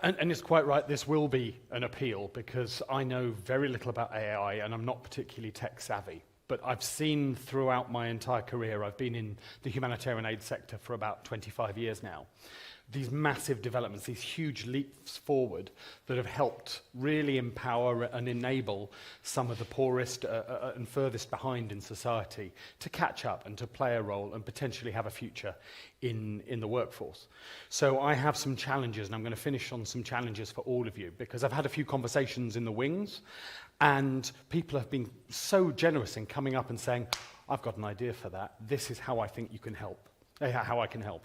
And it's quite right, this will be an appeal, because I know very little about AI and I'm not particularly tech savvy. But I've seen throughout my entire career, I've been in the humanitarian aid sector for about 25 years now, these massive developments, these huge leaps forward that have helped really empower and enable some of the poorest and furthest behind in society to catch up and to play a role and potentially have a future in the workforce. So I have some challenges, and I'm going to finish on some challenges for all of you, because I've had a few conversations in the wings, and people have been so generous in coming up and saying, I've got an idea for that. This is how I think you can help, how I can help.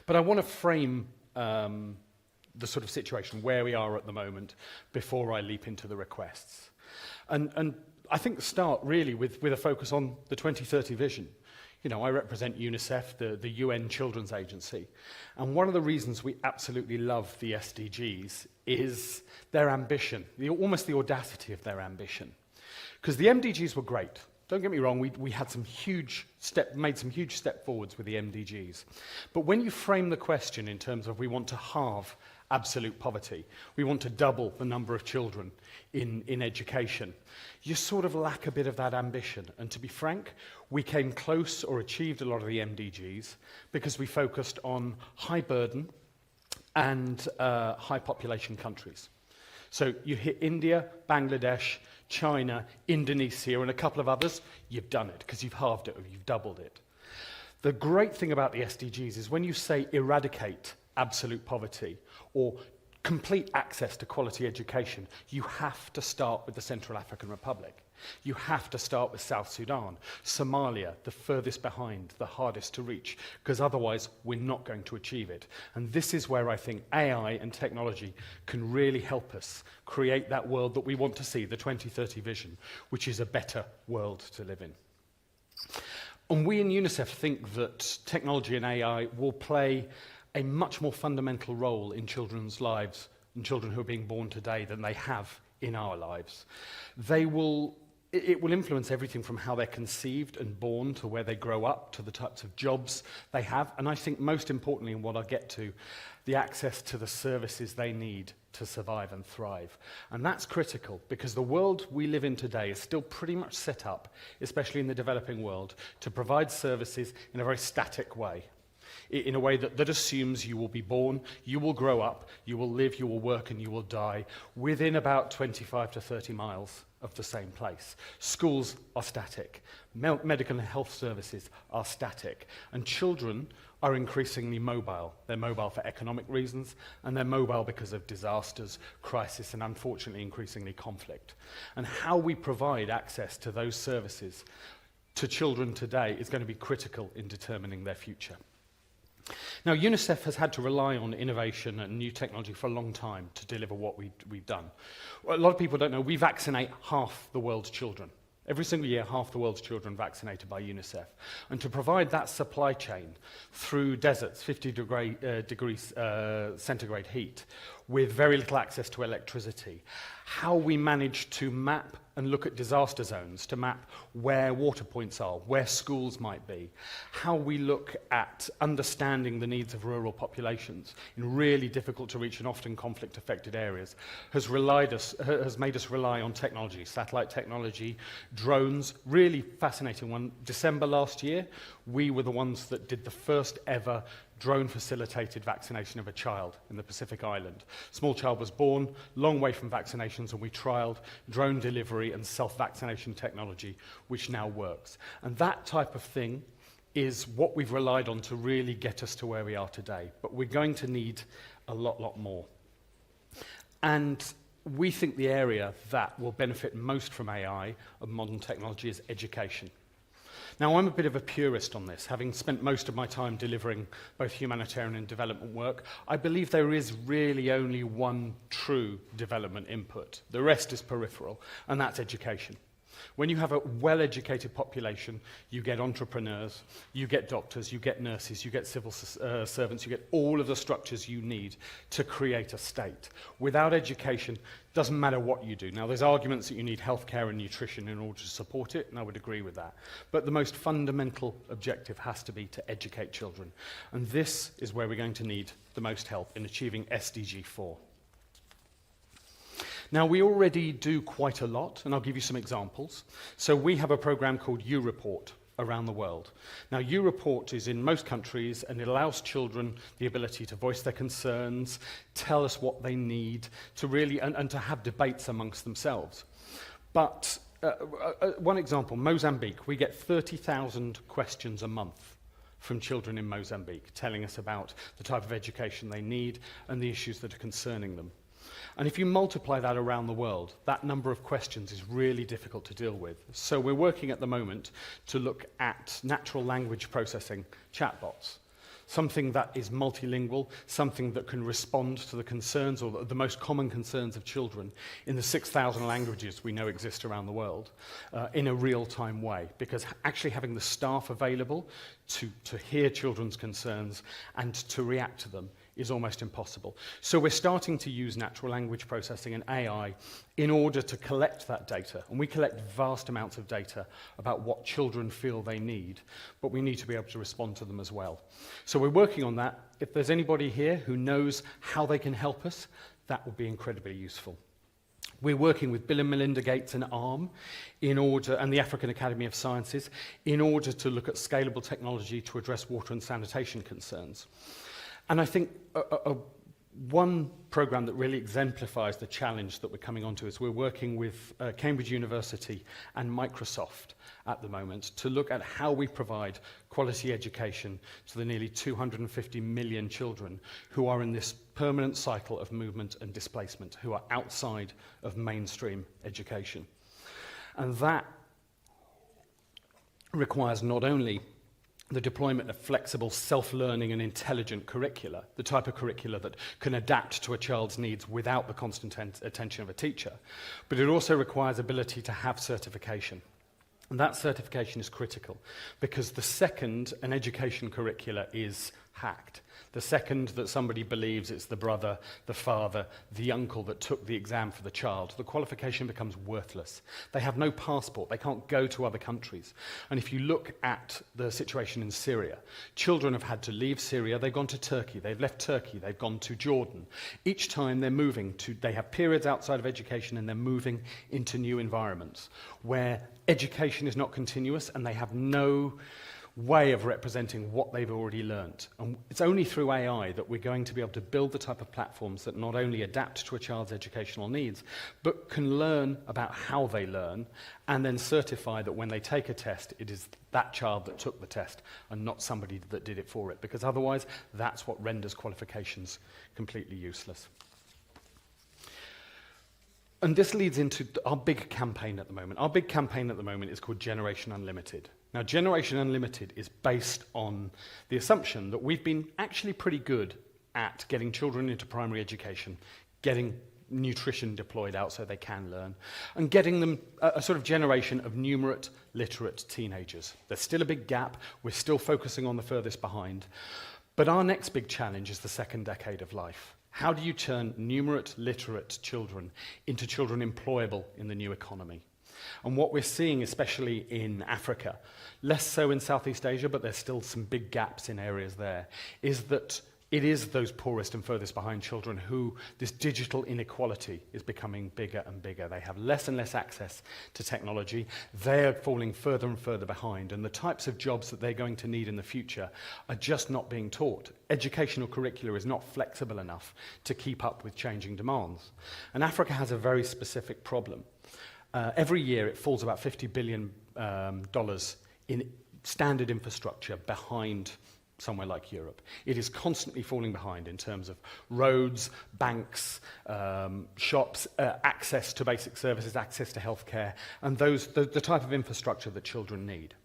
But I want to frame the sort of situation where we are at the moment before I leap into the requests. And I think start really with a focus on the 2030 vision. You know, I represent Unicef, the UN Children's Agency, and one of the reasons we absolutely love the SDGs is their ambition, almost the audacity of their ambition. Because the MDGs were great. Don't get me wrong, we had made some huge step forwards with the MDGs. But when you frame the question in terms of we want to halve absolute poverty, we want to double the number of children in education, you sort of lack a bit of that ambition. And to be frank, we came close or achieved a lot of the MDGs because we focused on high burden and high population countries. So you hit India, Bangladesh, China, Indonesia, and a couple of others, you've done it, because you've halved it or you've doubled it. The great thing about the SDGs is when you say eradicate absolute poverty or complete access to quality education, you have to start with the Central African Republic. You have to start with South Sudan, Somalia, the furthest behind, the hardest to reach, because otherwise we're not going to achieve it. And this is where I think AI and technology can really help us create that world that we want to see, the 2030 vision, which is a better world to live in. And we in Unicef think that technology and AI will play a much more fundamental role in children's lives and children who are being born today than they have in our lives. It will influence everything from how they're conceived and born to where they grow up, to the types of jobs they have, and I think most importantly, and what I'll get to, the access to the services they need to survive and thrive. And that's critical, because the world we live in today is still pretty much set up, especially in the developing world, to provide services in a very static way. In a way that assumes you will be born, you will grow up, you will live, you will work, and you will die within about 25 to 30 miles of the same place. Schools are static. Medical and health services are static. And children are increasingly mobile. They're mobile for economic reasons, and they're mobile because of disasters, crisis, and unfortunately increasingly conflict. And how we provide access to those services to children today is going to be critical in determining their future. Now, UNICEF has had to rely on innovation and new technology for a long time to deliver what we've done. A lot of people don't know we vaccinate half the world's children. Every single year, half the world's children vaccinated by UNICEF. And to provide that supply chain through deserts, 50 degrees centigrade heat, with very little access to electricity, how we manage to map and look at disaster zones, to map where water points are, where schools might be, how we look at understanding the needs of rural populations in really difficult to reach and often conflict-affected areas, has made us rely on technology, satellite technology, drones. Really fascinating one. December last year, we were the ones that did the first ever drone-facilitated vaccination of a child in the Pacific Island. Small child was born, long way from vaccinations, and we trialled drone delivery and self-vaccination technology, which now works. And that type of thing is what we've relied on to really get us to where we are today. But we're going to need a lot more. And we think the area that will benefit most from AI and modern technology is education. Now, I'm a bit of a purist on this, having spent most of my time delivering both humanitarian and development work. I believe there is really only one true development input. The rest is peripheral, and that's education. When you have a well-educated population, you get entrepreneurs, you get doctors, you get nurses, you get civil servants, you get all of the structures you need to create a state. Without education, doesn't matter what you do. Now, there's arguments that you need healthcare and nutrition in order to support it, and I would agree with that. But the most fundamental objective has to be to educate children. And this is where we're going to need the most help in achieving SDG 4. Now, we already do quite a lot, and I'll give you some examples. So we have a program called U-Report around the world. Now, U-Report is in most countries, and it allows children the ability to voice their concerns, tell us what they need, to really, and to have debates amongst themselves. But one example, Mozambique, we get 30,000 questions a month from children in Mozambique, telling us about the type of education they need and the issues that are concerning them. And if you multiply that around the world, that number of questions is really difficult to deal with. So we're working at the moment to look at natural language processing chatbots, something that is multilingual, something that can respond to the concerns or the most common concerns of children in the 6,000 languages we know exist around the world in a real-time way. Because actually having the staff available to hear children's concerns and to react to them is almost impossible. So we're starting to use natural language processing and AI in order to collect that data. And we collect vast amounts of data about what children feel they need, but we need to be able to respond to them as well. So we're working on that. If there's anybody here who knows how they can help us, that would be incredibly useful. We're working with Bill and Melinda Gates and ARM and the African Academy of Sciences in order to look at scalable technology to address water and sanitation concerns. And I think one program that really exemplifies the challenge that we're coming onto is we're working with Cambridge University and Microsoft at the moment to look at how we provide quality education to the nearly 250 million children who are in this permanent cycle of movement and displacement, who are outside of mainstream education. And that requires not only the deployment of flexible, self-learning and intelligent curricula, the type of curricula that can adapt to a child's needs without the constant attention of a teacher, but it also requires ability to have certification. And that certification is critical, because the second an education curricula is hacked, the second that somebody believes it's the brother, the father, the uncle that took the exam for the child, the qualification becomes worthless. They have no passport, they can't go to other countries. And if you look at the situation in Syria, children have had to leave Syria, they've gone to Turkey, they've left Turkey, they've gone to Jordan. Each time they're moving to, they have periods outside of education and they're moving into new environments where education is not continuous and they have no way of representing what they've already learnt. And it's only through AI that we're going to be able to build the type of platforms that not only adapt to a child's educational needs, but can learn about how they learn and then certify that when they take a test, it is that child that took the test and not somebody that did it for it, because otherwise that's what renders qualifications completely useless. And this leads into our big campaign at the moment. Our big campaign at the moment is called Generation Unlimited. Now, Generation Unlimited is based on the assumption that we've been actually pretty good at getting children into primary education, getting nutrition deployed out so they can learn, and getting them a sort of generation of numerate, literate teenagers. There's still a big gap. We're still focusing on the furthest behind. But our next big challenge is the second decade of life. How do you turn numerate, literate children into children employable in the new economy? And what we're seeing, especially in Africa, less so in Southeast Asia, but there's still some big gaps in areas there, is that it is those poorest and furthest behind children who this digital inequality is becoming bigger and bigger. They have less and less access to technology. They're falling further and further behind, and the types of jobs that they're going to need in the future are just not being taught. Educational curricula is not flexible enough to keep up with changing demands. And Africa has a very specific problem. Every year it falls about $50 billion in standard infrastructure behind somewhere like Europe. It is constantly falling behind in terms of roads, banks, shops, access to basic services, access to healthcare, and the type of infrastructure that children need.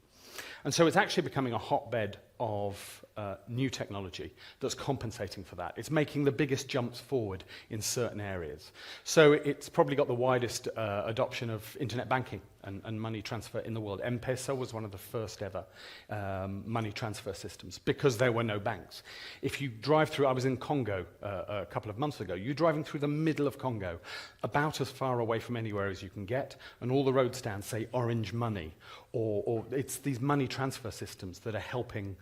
And so it's actually becoming a hotbed of new technology that's compensating for that. It's making the biggest jumps forward in certain areas. So it's probably got the widest adoption of internet banking and money transfer in the world. M-Pesa was one of the first ever money transfer systems because there were no banks. If you drive through, I was in Congo a couple of months ago, you're driving through the middle of Congo, about as far away from anywhere as you can get, and all the road stands say orange money, or it's these money transfer systems that are helping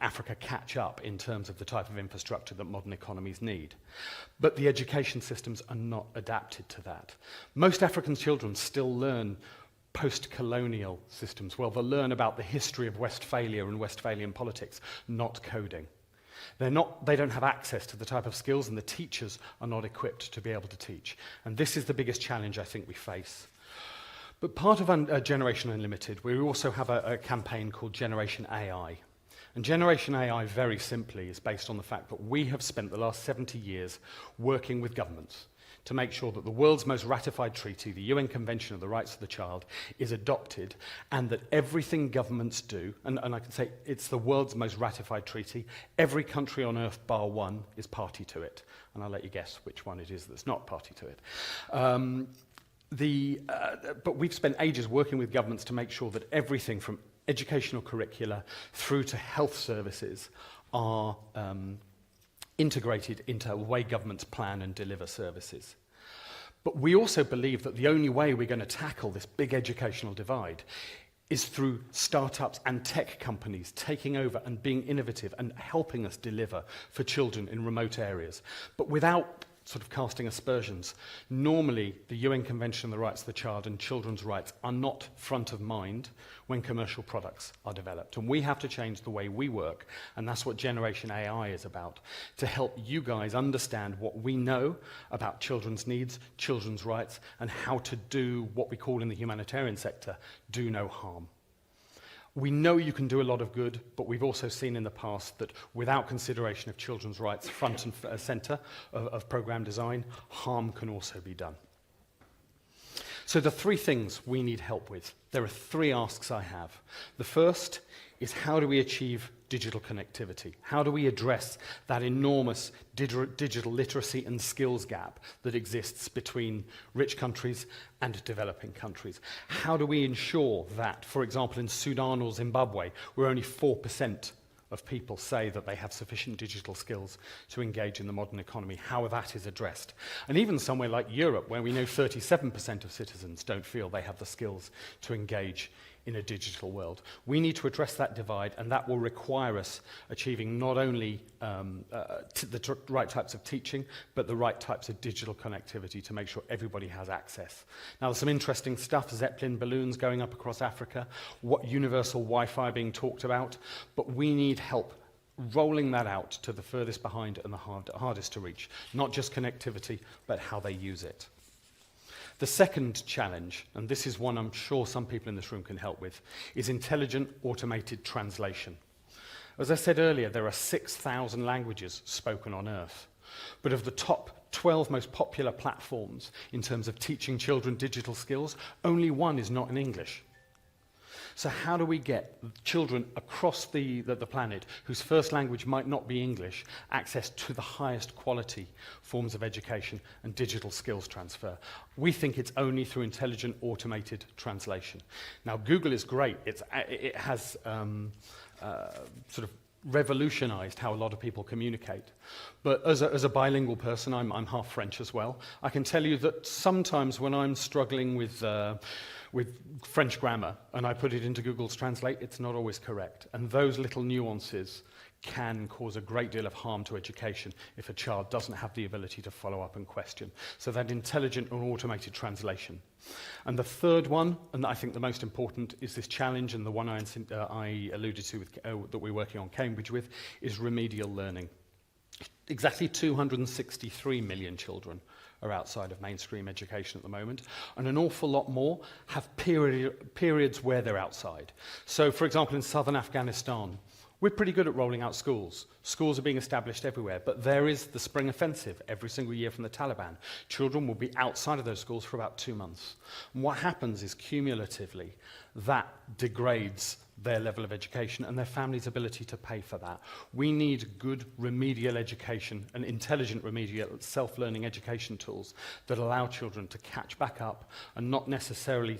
Africa catch up in terms of the type of infrastructure that modern economies need. But the education systems are not adapted to that. Most African children still learn post-colonial systems. Well, they'll learn about the history of Westphalia and Westphalian politics, not coding. They don't have access to the type of skills, and the teachers are not equipped to be able to teach. And this is the biggest challenge I think we face. But part of Generation Unlimited, we also have a campaign called Generation AI. And Generation AI, very simply, is based on the fact that we have spent the last 70 years working with governments to make sure that the world's most ratified treaty, the UN Convention of the Rights of the Child, is adopted, and that everything governments do, and I can say it's the world's most ratified treaty, every country on earth bar one is party to it. And I'll let you guess which one it is that's not party to it. But we've spent ages working with governments to make sure that everything from educational curricula through to health services are integrated into the way governments plan and deliver services. But we also believe that the only way we're going to tackle this big educational divide is through startups and tech companies taking over and being innovative and helping us deliver for children in remote areas. But without sort of casting aspersions, normally the UN Convention on the Rights of the Child and children's rights are not front of mind when commercial products are developed. And we have to change the way we work, and that's what Generation AI is about, to help you guys understand what we know about children's needs, children's rights, and how to do what we call in the humanitarian sector, do no harm. We know you can do a lot of good, but we've also seen in the past that without consideration of children's rights front and centre of programme design, harm can also be done. So the three things we need help with, there are three asks I have. The first is, how do we achieve digital connectivity? How do we address that enormous digital literacy and skills gap that exists between rich countries and developing countries? How do we ensure that, for example, in Sudan or Zimbabwe, where only 4% of people say that they have sufficient digital skills to engage in the modern economy, how that is addressed? And even somewhere like Europe, where we know 37% of citizens don't feel they have the skills to engage in a digital world. We need to address that divide, and that will require us achieving not only the right types of teaching, but the right types of digital connectivity to make sure everybody has access. Now, there's some interesting stuff, Zeppelin balloons going up across Africa, what universal Wi-Fi being talked about, but we need help rolling that out to the furthest behind and the hardest to reach, not just connectivity, but how they use it. The second challenge, and this is one I'm sure some people in this room can help with, is intelligent automated translation. As I said earlier, there are 6,000 languages spoken on Earth. But of the top 12 most popular platforms in terms of teaching children digital skills, only one is not in English. So how do we get children across the planet whose first language might not be English access to the highest quality forms of education and digital skills transfer? We think it's only through intelligent automated translation. Now, Google is great. It has sort of revolutionized how a lot of people communicate. But as a bilingual person, I'm half French as well, I can tell you that sometimes when I'm struggling with French grammar and I put it into Google's Translate, it's not always correct. And those little nuances can cause a great deal of harm to education if a child doesn't have the ability to follow up and question. So that intelligent and automated translation. And the third one, and I think the most important, is this challenge, and the one I alluded to that we're working on Cambridge with, is remedial learning. Exactly 263 million children are outside of mainstream education at the moment, and an awful lot more have periods where they're outside. So, for example, in southern Afghanistan, we're pretty good at rolling out schools. Schools are being established everywhere, but there is the spring offensive every single year from the Taliban. Children will be outside of those schools for about 2 months. And what happens is, cumulatively, that degrades their level of education and their family's ability to pay for that. We need good remedial education and intelligent remedial self-learning education tools that allow children to catch back up and not necessarily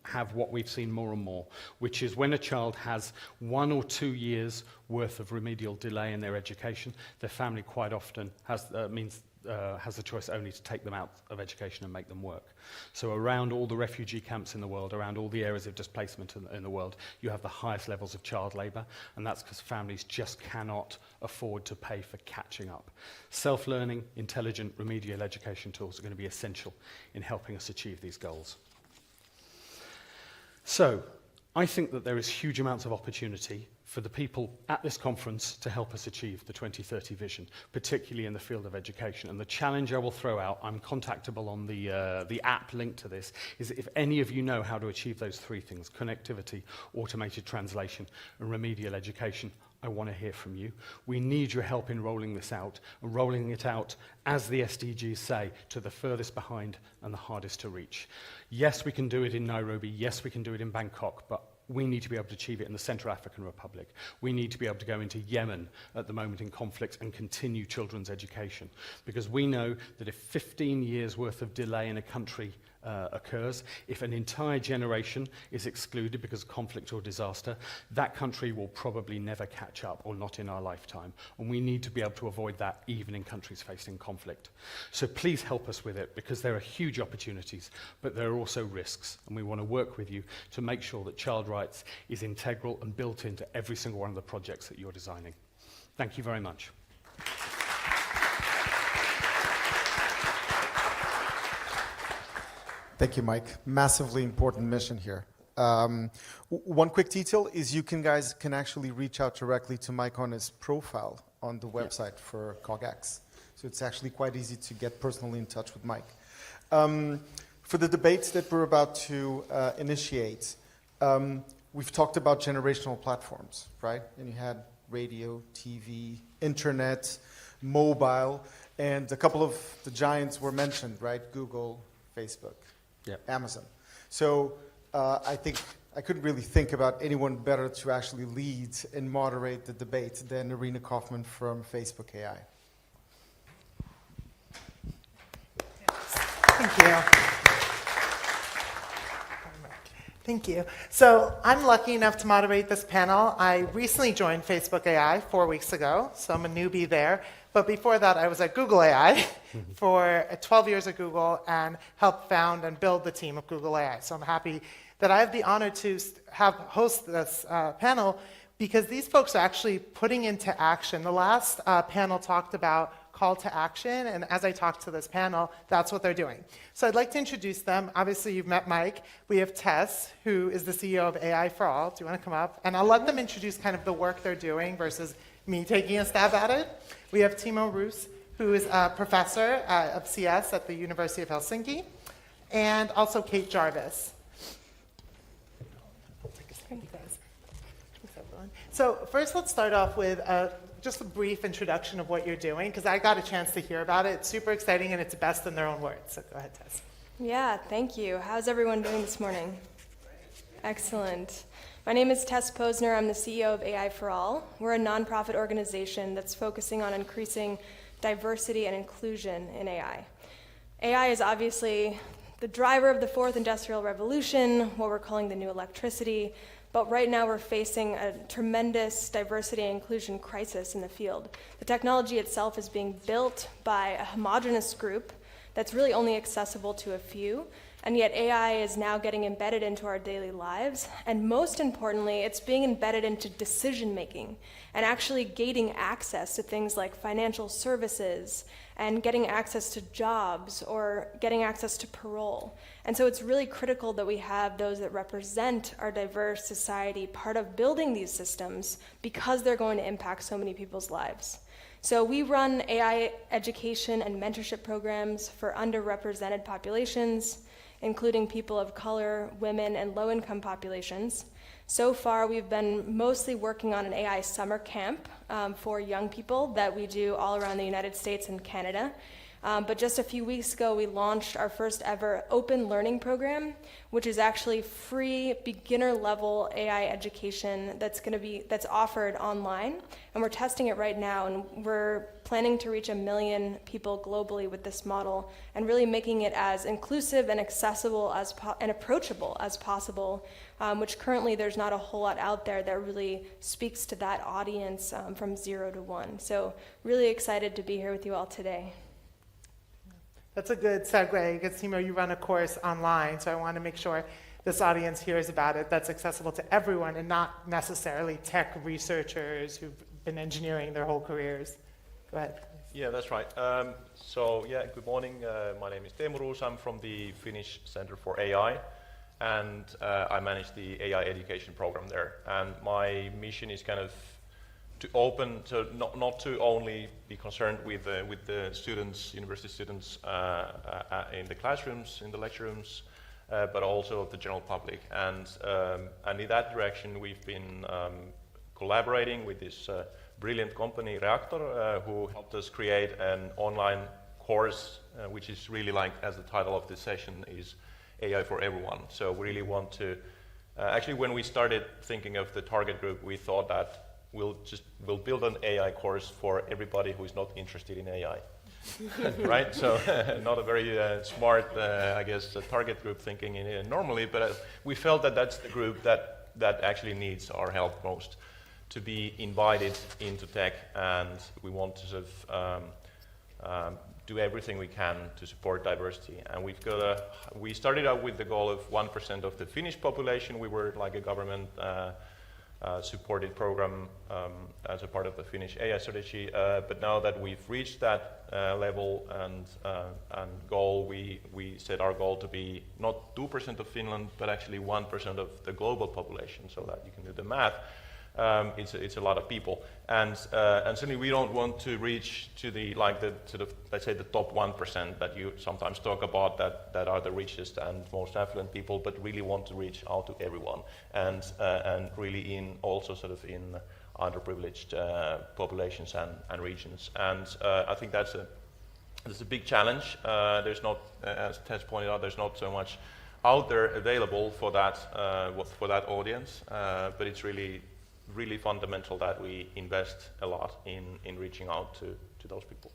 have what we've seen more and more, which is when a child has 1 or 2 years worth of remedial delay in their education, their family quite often has the choice only to take them out of education and make them work. So around all the refugee camps in the world, around all the areas of displacement in the world, you have the highest levels of child labour, and that's because families just cannot afford to pay for catching up. Self-learning, intelligent, remedial education tools are going to be essential in helping us achieve these goals. So, I think that there is huge amounts of opportunity for the people at this conference to help us achieve the 2030 vision, particularly in the field of education. And the challenge I will throw out, I'm contactable on the app linked to this, is if any of you know how to achieve those 3 things, connectivity, automated translation, and remedial education, I want to hear from you. We need your help in rolling this out, and rolling it out, as the SDGs say, to the furthest behind and the hardest to reach. Yes, we can do it in Nairobi. Yes, we can do it in Bangkok, but we need to be able to achieve it in the Central African Republic. We need to be able to go into Yemen at the moment in conflict and continue children's education. Because we know that if 15 years worth of delay in a country occurs, if an entire generation is excluded because of conflict or disaster, that country will probably never catch up, or not in our lifetime. And we need to be able to avoid that even in countries facing conflict. So please help us with it, because there are huge opportunities, but there are also risks. And we want to work with you to make sure that child rights is integral and built into every single one of the projects that you're designing. Thank you very much. Thank you, Mike. Massively important mission here. One quick detail is you guys can actually reach out directly to Mike on his profile on the website for CogX. So it's actually quite easy to get personally in touch with Mike. For the debates that we're about to initiate, we've talked about generational platforms, right? And you had radio, TV, internet, mobile, and a couple of the giants were mentioned, right? Google, Facebook. Yep. Amazon. So I think I couldn't really think about anyone better to actually lead and moderate the debate than Irina Kaufman from Facebook AI. Thank you. Thank you. So I'm lucky enough to moderate this panel. I recently joined Facebook AI 4 weeks ago, so I'm a newbie there. But before that, I was at Google AI for 12 years at Google and helped found and build the team of Google AI. So I'm happy that I have the honor to host this panel, because these folks are actually putting into action. The last panel talked about call to action, and as I talk to this panel, that's what they're doing. So I'd like to introduce them. Obviously, you've met Mike. We have Tess, who is the CEO of AI for All. Do you want to come up? And I'll let them introduce kind of the work they're doing versus me taking a stab at it. We have Teemu, Roos, who is a professor of CS at the University of Helsinki, and also Kate Jarvis. So first, let's start off with just a brief introduction of what you're doing, because I got a chance to hear about it. It's super exciting, and it's best in their own words. So go ahead, Tess. Yeah, thank you. How's everyone doing this morning? Excellent. My name is Tess Posner. I'm the CEO of AI for All. We're a nonprofit organization that's focusing on increasing diversity and inclusion in AI. AI is obviously the driver of the fourth industrial revolution, what we're calling the new electricity, but right now we're facing a tremendous diversity and inclusion crisis in the field. The technology itself is being built by a homogeneous group that's really only accessible to a few, and yet AI is now getting embedded into our daily lives, and most importantly, it's being embedded into decision making and actually gating access to things like financial services and getting access to jobs or getting access to parole. And so it's really critical that we have those that represent our diverse society part of building these systems, because they're going to impact so many people's lives. So we run AI education and mentorship programs for underrepresented populations, including people of color, women, and low-income populations. So far, we've been mostly working on an AI summer camp for young people that we do all around the United States and Canada. But just a few weeks ago, we launched our first ever open learning program, which is actually free beginner level AI education that's offered online. And we're testing it right now, and we're planning to reach 1 million people globally with this model and really making it as inclusive and accessible and approachable as possible, which currently there's not a whole lot out there that really speaks to that audience from 0 to 1. So really excited to be here with you all today. That's a good segue, because Teemu, you run a course online, so I want to make sure this audience hears about it, that's accessible to everyone and not necessarily tech researchers who've been engineering their whole careers. Go ahead. Yeah, that's right. Good morning. My name is Teemu Roos. I'm from the Finnish Center for AI, and I manage the AI education program there. And my mission is kind of to open, so not to only be concerned with the students, university students in the classrooms, in the lecture rooms, but also the general public. And in that direction, we've been collaborating with this brilliant company, Reactor, who helped us create an online course, which is really like, as the title of this session is, AI for everyone. So we really want to, actually when we started thinking of the target group, we thought that we'll build an AI course for everybody who is not interested in AI, right? So not a very smart, I guess, target group thinking in normally, but we felt that that's the group that actually needs our help most, to be invited into tech, and we want to sort of do everything we can to support diversity. And we started out with the goal of 1% of the Finnish population. We were like a government supported program as a part of the Finnish AI strategy. But now that we've reached that level and goal, we set our goal to be not 2% of Finland, but actually 1% of the global population, so that you can do the math. It's a lot of people, and certainly we don't want to reach to the let's say the top 1% that you sometimes talk about, that are the richest and most affluent people, but really want to reach out to everyone, and really in also sort of in underprivileged populations and regions. And I think that's a big challenge. There's not, as Tess pointed out, there's not so much out there available for that audience, but it's really fundamental that we invest a lot in reaching out to those people.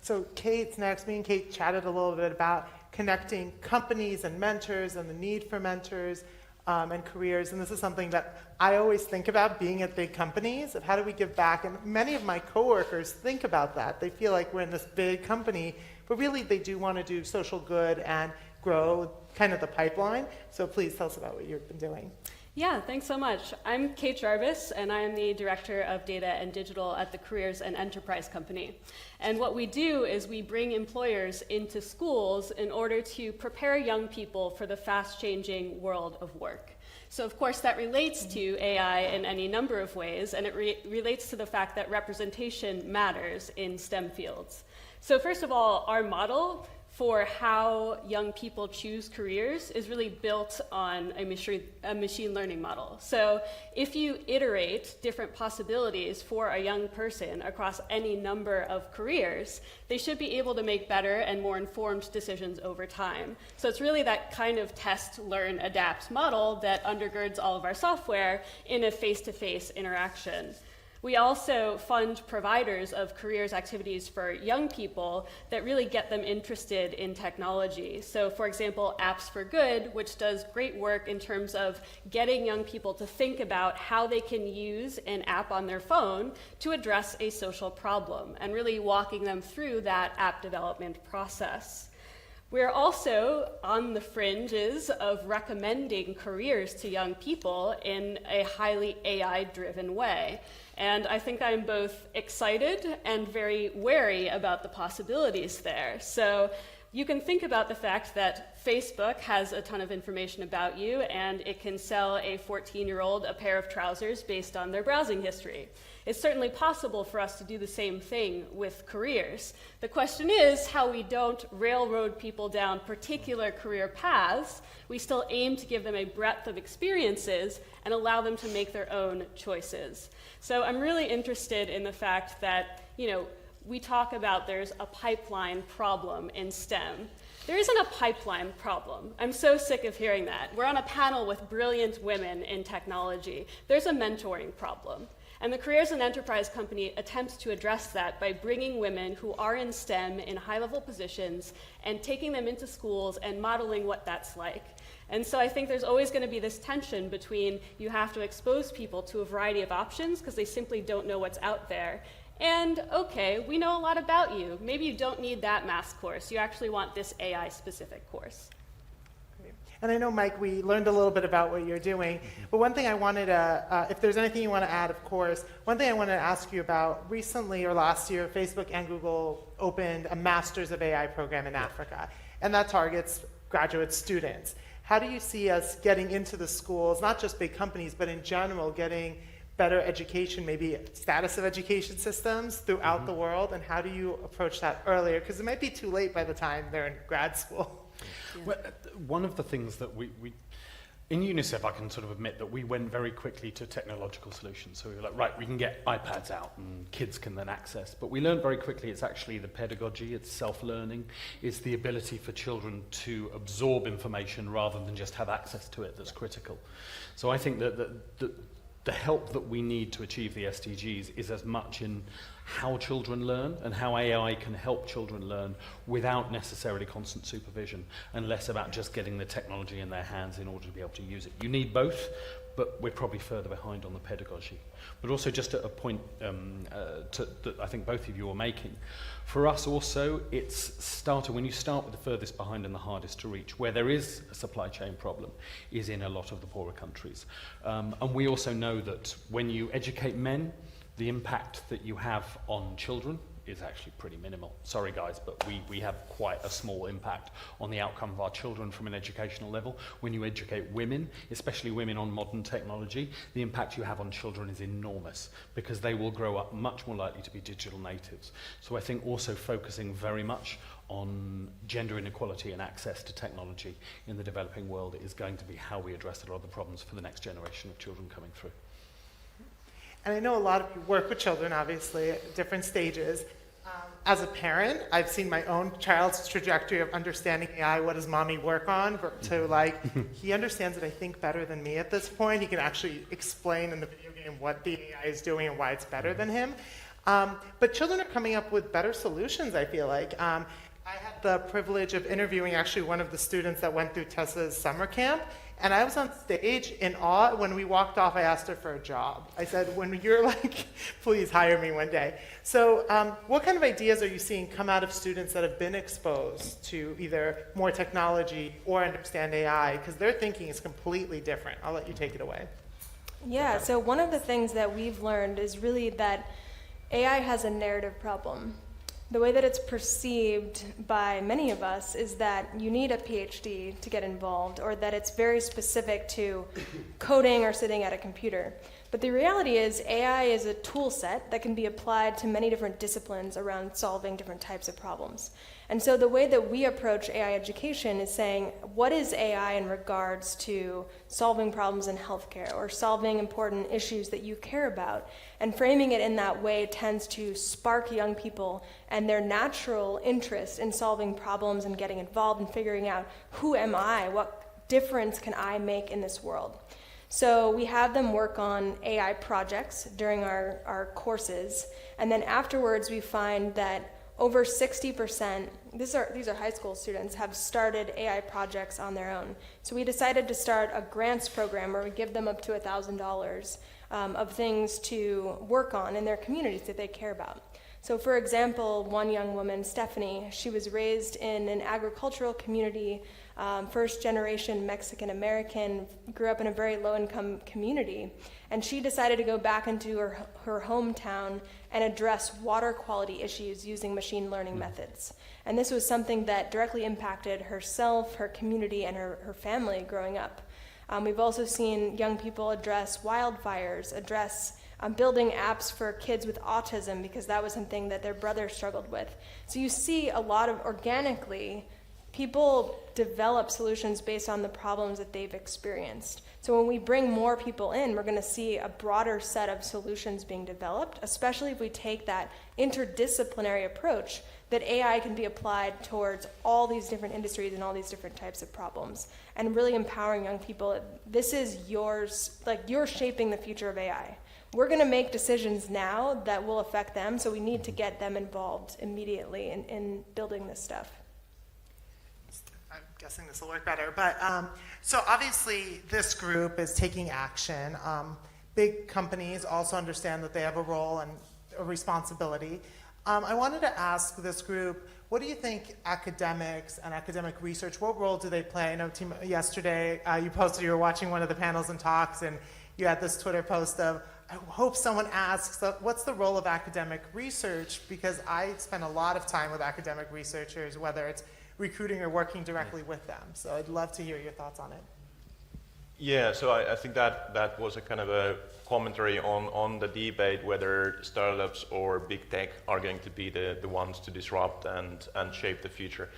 So Kate's next. Me and Kate chatted a little bit about connecting companies and mentors and the need for mentors and careers. And this is something that I always think about, being at big companies, of how do we give back. And many of my coworkers think about that. They feel like we're in this big company, but really they do want to do social good and grow kind of the pipeline. So please tell us about what you've been doing. Yeah, thanks so much. I'm Kate Jarvis, and I am the Director of Data and Digital at the Careers and Enterprise Company. And what we do is we bring employers into schools in order to prepare young people for the fast-changing world of work. So of course that relates to AI in any number of ways, and it relates to the fact that representation matters in STEM fields. So first of all, our model for how young people choose careers is really built on a machine learning model. So if you iterate different possibilities for a young person across any number of careers, they should be able to make better and more informed decisions over time. So it's really that kind of test, learn, adapt model that undergirds all of our software in a face-to-face interaction. We also fund providers of careers activities for young people that really get them interested in technology. So for example, Apps for Good, which does great work in terms of getting young people to think about how they can use an app on their phone to address a social problem, and really walking them through that app development process. We're also on the fringes of recommending careers to young people in a highly AI-driven way. And I think I'm both excited and very wary about the possibilities there. So you can think about the fact that Facebook has a ton of information about you, and it can sell a 14-year-old a pair of trousers based on their browsing history. It's certainly possible for us to do the same thing with careers. The question is how we don't railroad people down particular career paths. We still aim to give them a breadth of experiences and allow them to make their own choices. So I'm really interested in the fact that, we talk about there's a pipeline problem in STEM. There isn't a pipeline problem. I'm so sick of hearing that. We're on a panel with brilliant women in technology. There's a mentoring problem. And the Careers and Enterprise Company attempts to address that by bringing women who are in STEM in high-level positions and taking them into schools and modeling what that's like. And so I think there's always going to be this tension between you have to expose people to a variety of options because they simply don't know what's out there. And okay, we know a lot about you. Maybe you don't need that math course. You actually want this AI-specific course. And I know, Mike, we learned a little bit about what you're doing, but one thing I wanted to, if there's anything you want to add, of course, one thing I wanted to ask you about, recently or last year, Facebook and Google opened a Masters of AI program in Africa, and that targets graduate students. How do you see us getting into the schools, not just big companies, but in general, getting better education, maybe status of education systems throughout the world, and how do you approach that earlier? Because it might be too late by the time they're in grad school. Yeah. Well, one of the things that we in Unicef, I can sort of admit that we went very quickly to technological solutions. So we were like, right, we can get iPads out and kids can then access. But we learned very quickly it's actually the pedagogy, it's self-learning, it's the ability for children to absorb information rather than just have access to it that's critical. So I think that the help that we need to achieve the SDGs is as much in how children learn and how AI can help children learn without necessarily constant supervision, and less about just getting the technology in their hands in order to be able to use it. You need both, but we're probably further behind on the pedagogy. But also just at a point that I think both of you are making, for us also, it's when you start with the furthest behind and the hardest to reach, where there is a supply chain problem, is in a lot of the poorer countries. And we also know that when you educate men, the impact that you have on children is actually pretty minimal. Sorry guys, but we have quite a small impact on the outcome of our children from an educational level. When you educate women, especially women on modern technology, the impact you have on children is enormous because they will grow up much more likely to be digital natives. So I think also focusing very much on gender inequality and access to technology in the developing world is going to be how we address a lot of the problems for the next generation of children coming through. And I know a lot of you work with children, obviously, at different stages. As a parent, I've seen my own child's trajectory of understanding AI. What does mommy work on? To like, he understands it, I think, better than me at this point. He can actually explain in the video game what the AI is doing and why it's better than him. But children are coming up with better solutions, I feel like. I had the privilege of interviewing actually one of the students that went through Tessa's summer camp. And I was on stage in awe. When we walked off, I asked her for a job. I said, when you're like, please hire me one day. So what kind of ideas are you seeing come out of students that have been exposed to either more technology or understand AI? Because their thinking is completely different. I'll let you take it away. Yeah, so one of the things that we've learned is really that AI has a narrative problem. The way that it's perceived by many of us is that you need a PhD to get involved, or that it's very specific to coding or sitting at a computer. But the reality is AI is a tool set that can be applied to many different disciplines around solving different types of problems. And so the way that we approach AI education is saying, what is AI in regards to solving problems in healthcare or solving important issues that you care about? And framing it in that way tends to spark young people and their natural interest in solving problems and getting involved and figuring out, who am I? What difference can I make in this world? So we have them work on AI projects during our courses, and then afterwards we find that over 60%, these are high school students, have started AI projects on their own. So we decided to start a grants program where we give them up to $1,000 of things to work on in their communities that they care about. So for example, one young woman, Stephanie, she was raised in an agricultural community, first generation Mexican-American, grew up in a very low-income community, and she decided to go back into her hometown and address water quality issues using machine learning methods. And this was something that directly impacted herself, her community, and her family growing up. We've also seen young people address wildfires, building apps for kids with autism because that was something that their brother struggled with. So you see a lot of organically people develop solutions based on the problems that they've experienced. So when we bring more people in, we're going to see a broader set of solutions being developed, especially if we take that interdisciplinary approach that AI can be applied towards all these different industries and all these different types of problems, and really empowering young people. This is yours, like you're shaping the future of AI. We're going to make decisions now that will affect them, so we need to get them involved immediately in building this stuff. I'm guessing this will work better, but so obviously this group is taking action. Big companies also understand that they have a role and a responsibility. I wanted to ask this group, what do you think academics and academic research, what role do they play? I know Teemu, yesterday you posted you were watching one of the panels and talks, and you had this Twitter post of, I hope someone asks, what's the role of academic research? Because I spend a lot of time with academic researchers, whether it's recruiting or working directly with them. So I'd love to hear your thoughts on it. Yeah, so I think that was a kind of a commentary on the debate whether startups or big tech are going to be the ones to disrupt and shape the future.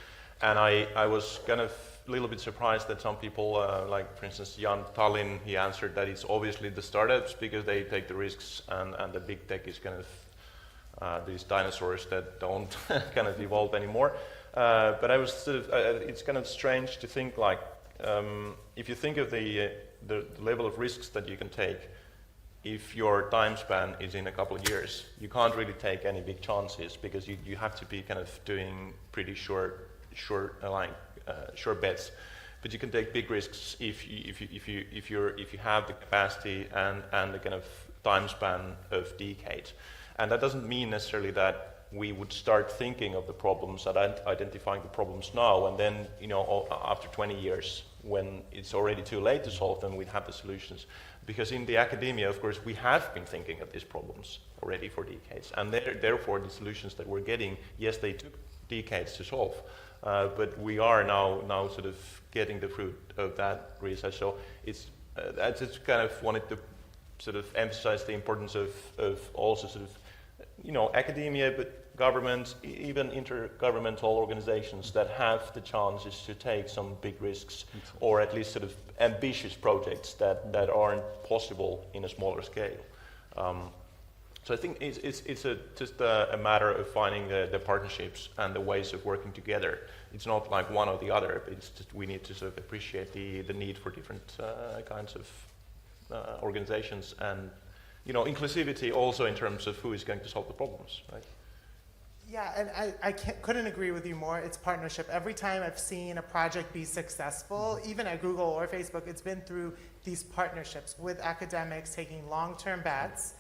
And I was kind of a little bit surprised that some people, like for instance Jan Tallinn, he answered that it's obviously the startups because they take the risks, and the big tech is kind of these dinosaurs that don't kind of evolve anymore. But I was sort of, it's kind of strange to think like, if you think of the level of risks that you can take, if your time span is in a couple of years, you can't really take any big chances because you have to be kind of doing pretty short bets. But you can take big risks if you have the capacity and the kind of time span of decades. And that doesn't mean necessarily that we would start thinking of the problems and identifying the problems now, and then, you know, after 20 years, when it's already too late to solve them, we'd have the solutions. Because in the academia, of course, we have been thinking of these problems already for decades, and therefore the solutions that we're getting, yes, they took decades to solve, but we are now sort of getting the fruit of that research. So it's I just kind of wanted to sort of emphasize the importance of also sort of, you know, academia, but governments, even intergovernmental organizations that have the chances to take some big risks, or at least sort of ambitious projects that aren't possible in a smaller scale. So I think it's just a matter of finding the partnerships and the ways of working together. It's not like one or the other, but it's just we need to sort of appreciate the need for different kinds of organizations, and, you know, inclusivity also in terms of who is going to solve the problems, right? Yeah, and I couldn't agree with you more. It's partnership. Every time I've seen a project be successful, even at Google or Facebook, it's been through these partnerships with academics taking long-term bets.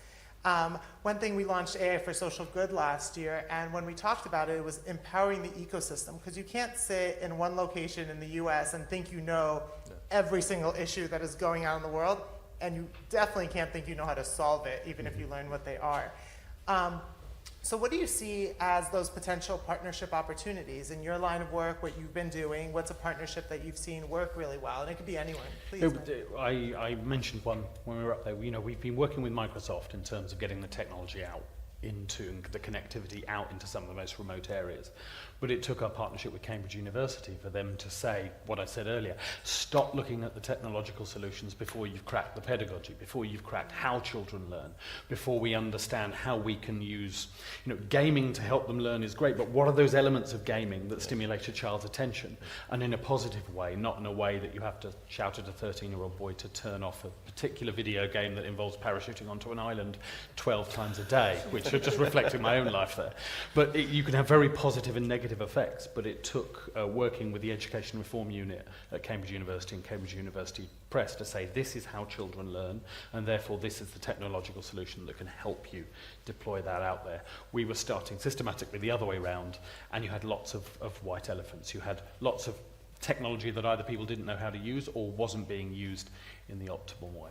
One thing, we launched AI for Social Good last year, and when we talked about it, it was empowering the ecosystem, because you can't sit in one location in the US and think you know every single issue that is going on in the world, and you definitely can't think you know how to solve it, even if you learn what they are. So what do you see as those potential partnership opportunities in your line of work, what you've been doing? What's a partnership that you've seen work really well? And it could be anyone, please. I mentioned one when we were up there. You know, we've been working with Microsoft in terms of getting the technology out into the connectivity out into some of the most remote areas. But it took our partnership with Cambridge University for them to say what I said earlier: stop looking at the technological solutions before you've cracked the pedagogy, before you've cracked how children learn, before we understand how we can use, you know, gaming to help them learn is great, but what are those elements of gaming that stimulate a child's attention, and in a positive way, not in a way that you have to shout at a 13-year-old boy to turn off a particular video game that involves parachuting onto an island 12 times a day, which are just reflecting my own life there. But you can have very positive and negative effects, but it took working with the Education Reform Unit at Cambridge University and Cambridge University Press to say this is how children learn, and therefore this is the technological solution that can help you deploy that out there. We were starting systematically the other way around, and you had lots of white elephants. You had lots of technology that either people didn't know how to use or wasn't being used in the optimal way.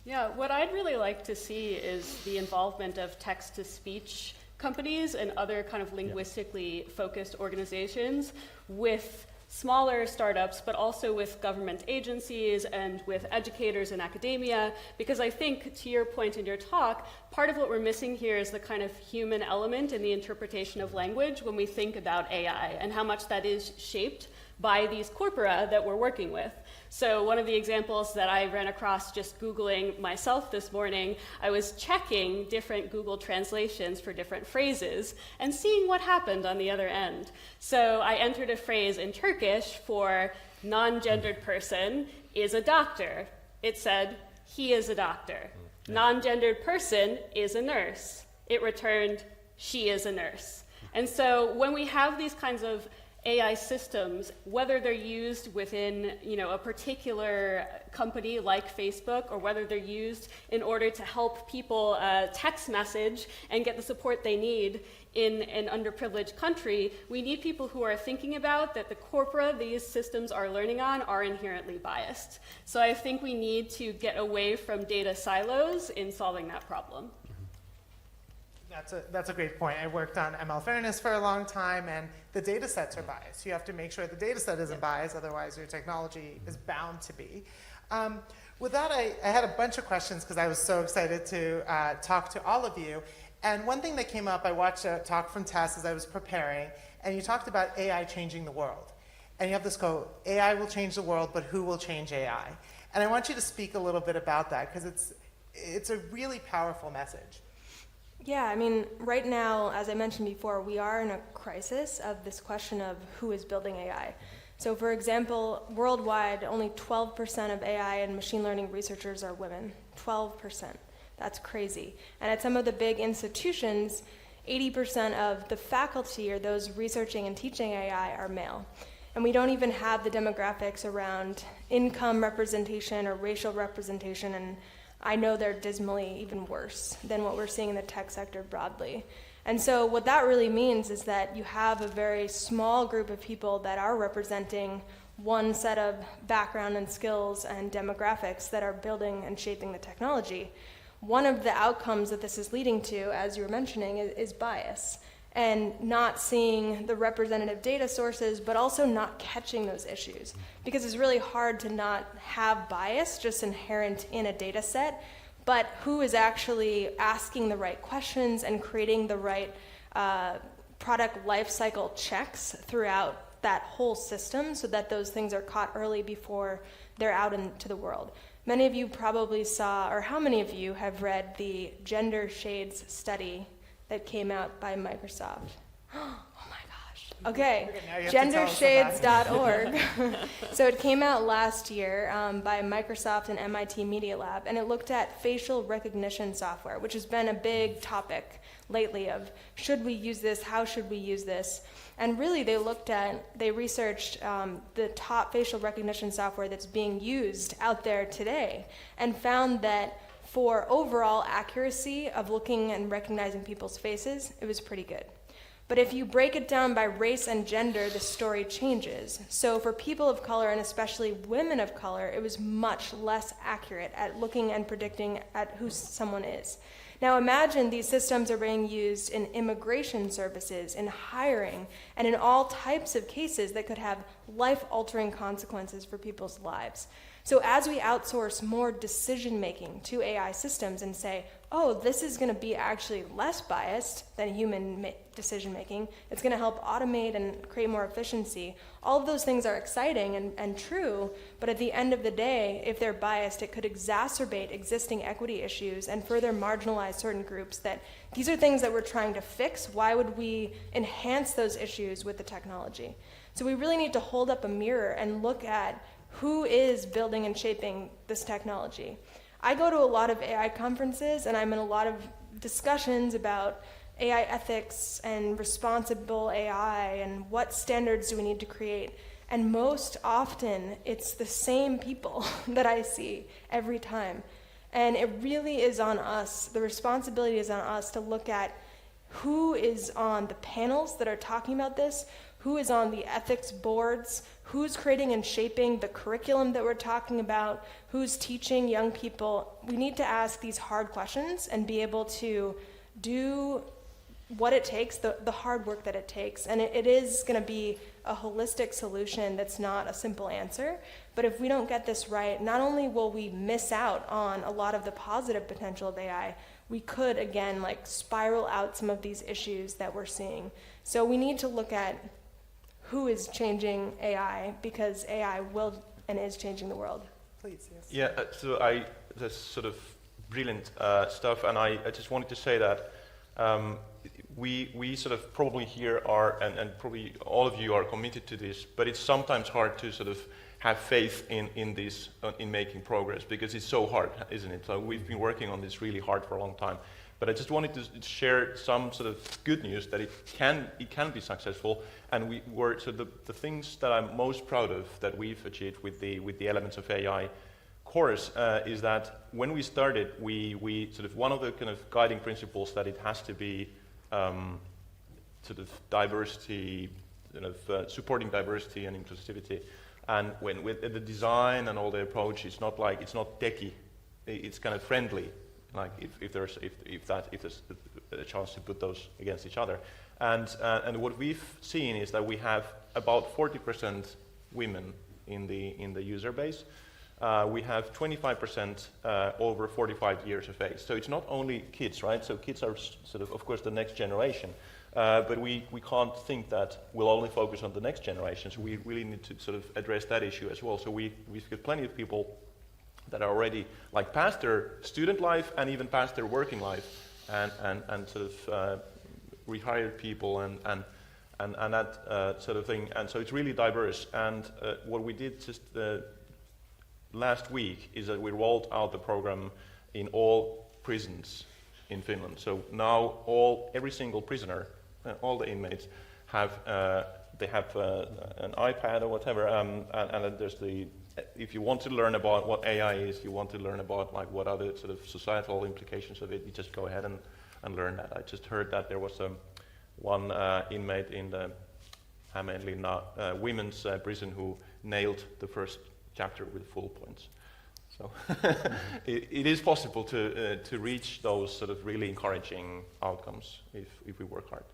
Yeah, what I'd really like to see is the involvement of text-to-speech companies and other kind of linguistically focused organizations with smaller startups, but also with government agencies and with educators and academia, because I think, to your point in your talk, part of what we're missing here is the kind of human element in the interpretation of language when we think about AI, and how much that is shaped by these corpora that we're working with. So one of the examples that I ran across just Googling myself this morning, I was checking different Google translations for different phrases and seeing what happened on the other end. So I entered a phrase in Turkish for non-gendered person is a doctor. It said, he is a doctor. Non-gendered person is a nurse. It returned, she is a nurse. And so when we have these kinds of AI systems, whether they're used within a particular company like Facebook, or whether they're used in order to help people text message and get the support they need in an underprivileged country, we need people who are thinking about that the corpora these systems are learning on are inherently biased. So I think we need to get away from data silos in solving that problem. That's a great point. I worked on ML fairness for a long time, and the data sets are biased. You have to make sure the data set isn't biased, otherwise your technology is bound to be. With that, I had a bunch of questions because I was so excited to talk to all of you. And one thing that came up, I watched a talk from Tess as I was preparing, and you talked about AI changing the world. And you have this quote, AI will change the world, but who will change AI? And I want you to speak a little bit about that, because it's a really powerful message. Yeah, I mean, right now, as I mentioned before, we are in a crisis of this question of who is building AI. So for example, worldwide, only 12% of AI and machine learning researchers are women. 12%. That's crazy. And at some of the big institutions, 80% of the faculty or those researching and teaching AI are male. And we don't even have the demographics around income representation or racial representation, and I know they're dismally even worse than what we're seeing in the tech sector broadly. And so what that really means is that you have a very small group of people that are representing one set of background and skills and demographics that are building and shaping the technology. One of the outcomes that this is leading to, as you were mentioning, is bias, and not seeing the representative data sources, but also not catching those issues. Because it's really hard to not have bias just inherent in a data set, but who is actually asking the right questions and creating the right product lifecycle checks throughout that whole system so that those things are caught early before they're out into the world. Many of you probably saw, or how many of you have read the Gender Shades study that came out by Microsoft? Oh my gosh. Okay, gendershades.org. So it came out last year by Microsoft and MIT Media Lab, and it looked at facial recognition software, which has been a big topic lately of should we use this, how should we use this? And really they researched the top facial recognition software that's being used out there today and found that for overall accuracy of looking and recognizing people's faces, it was pretty good. But if you break it down by race and gender, the story changes. So for people of color, and especially women of color, it was much less accurate at looking and predicting at who someone is. Now imagine these systems are being used in immigration services, in hiring, and in all types of cases that could have life-altering consequences for people's lives. So as we outsource more decision-making to AI systems and say, oh, this is going to be actually less biased than human decision-making, it's going to help automate and create more efficiency, all of those things are exciting and true, but at the end of the day, if they're biased, it could exacerbate existing equity issues and further marginalize certain groups that these are things that we're trying to fix. Why would we enhance those issues with the technology? So we really need to hold up a mirror and look at who is building and shaping this technology. I go to a lot of AI conferences, and I'm in a lot of discussions about AI ethics and responsible AI and what standards do we need to create. And most often, it's the same people that I see every time. And it really is on us, the responsibility is on us to look at who is on the panels that are talking about this, who is on the ethics boards, who's creating and shaping the curriculum that we're talking about, who's teaching young people. We need to ask these hard questions and be able to do what it takes, the hard work that it takes. And it is going to be a holistic solution that's not a simple answer. But if we don't get this right, not only will we miss out on a lot of the positive potential of AI, we could, again, spiral out some of these issues that we're seeing. So we need to look at who is changing AI, because AI will and is changing the world. Please, yes. Yeah, that's sort of brilliant stuff, and I just wanted to say that we sort of probably here are, and probably all of you are committed to this, but it's sometimes hard to sort of have faith in this, in making progress, because it's so hard, isn't it? So we've been working on this really hard for a long time. But I just wanted to share some sort of good news that it can be successful, and so the things that I'm most proud of that we've achieved with the Elements of AI course is that when we started, we sort of, one of the kind of guiding principles that it has to be sort of diversity, supporting diversity and inclusivity. And when with the design and all the approach, it's not techie, it's kind of friendly. Like if there's a chance to put those against each other, and what we've seen is that we have about 40% women in the user base. We have 25% over 45 years of age. So it's not only kids, right? So kids are sort of course, the next generation. But we can't think that we'll only focus on the next generation. So we really need to sort of address that issue as well. So we've got plenty of people that are already like past their student life and even past their working life, and sort of rehired people and that sort of thing. And so it's really diverse. And what we did just last week is that we rolled out the program in all prisons in Finland. So now every single prisoner, all the inmates have an iPad or whatever, and then there's if you want to learn about what AI is, you want to learn about like what are the sort of societal implications of it, you just go ahead and learn that. I just heard that there was one inmate in the Hämeenlinna women's prison who nailed the first chapter with full points. So it is possible to reach those sort of really encouraging outcomes if we work hard.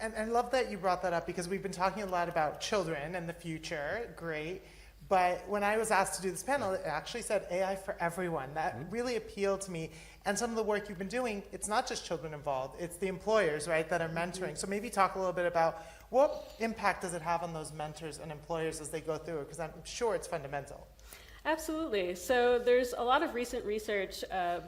And I love that you brought that up, because we've been talking a lot about children and the future, great. But when I was asked to do this panel, it actually said AI for everyone. That really appealed to me. And some of the work you've been doing, it's not just children involved, it's the employers, right, that are mentoring. So maybe talk a little bit about what impact does it have on those mentors and employers as they go through it, because I'm sure it's fundamental. Absolutely. So there's a lot of recent research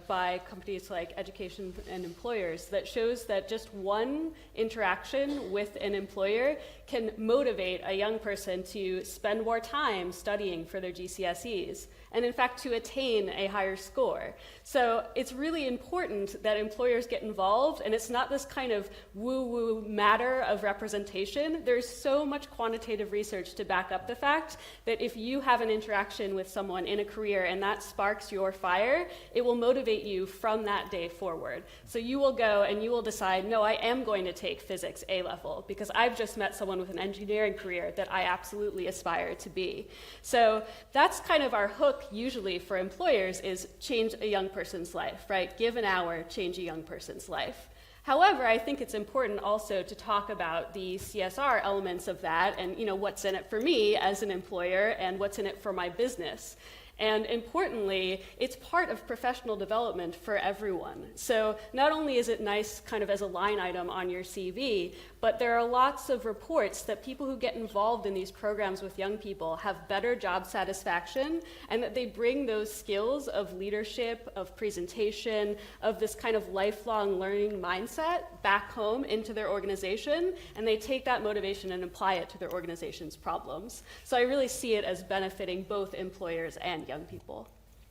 by companies like Education and Employers that shows that just one interaction with an employer can motivate a young person to spend more time studying for their GCSEs, and in fact to attain a higher score. So it's really important that employers get involved, and it's not this kind of woo-woo matter of representation. There's so much quantitative research to back up the fact that if you have an interaction with someone in a career and that sparks your fire, it will motivate you from that day forward. So you will go and you will decide, no, I am going to take physics A-level because I've just met someone with an engineering career that I absolutely aspire to be. So that's kind of our hook usually for employers, is change a young person's life, right? Give an hour, change a young person's life. However, I think it's important also to talk about the CSR elements of that, and what's in it for me as an employer and what's in it for my business. And importantly, it's part of professional development for everyone. So not only is it nice kind of as a line item on your CV, but there are lots of reports that people who get involved in these programs with young people have better job satisfaction, and that they bring those skills of leadership, of presentation, of this kind of lifelong learning mindset back home into their organization, and they take that motivation and apply it to their organization's problems. So I really see it as benefiting both employers and young people.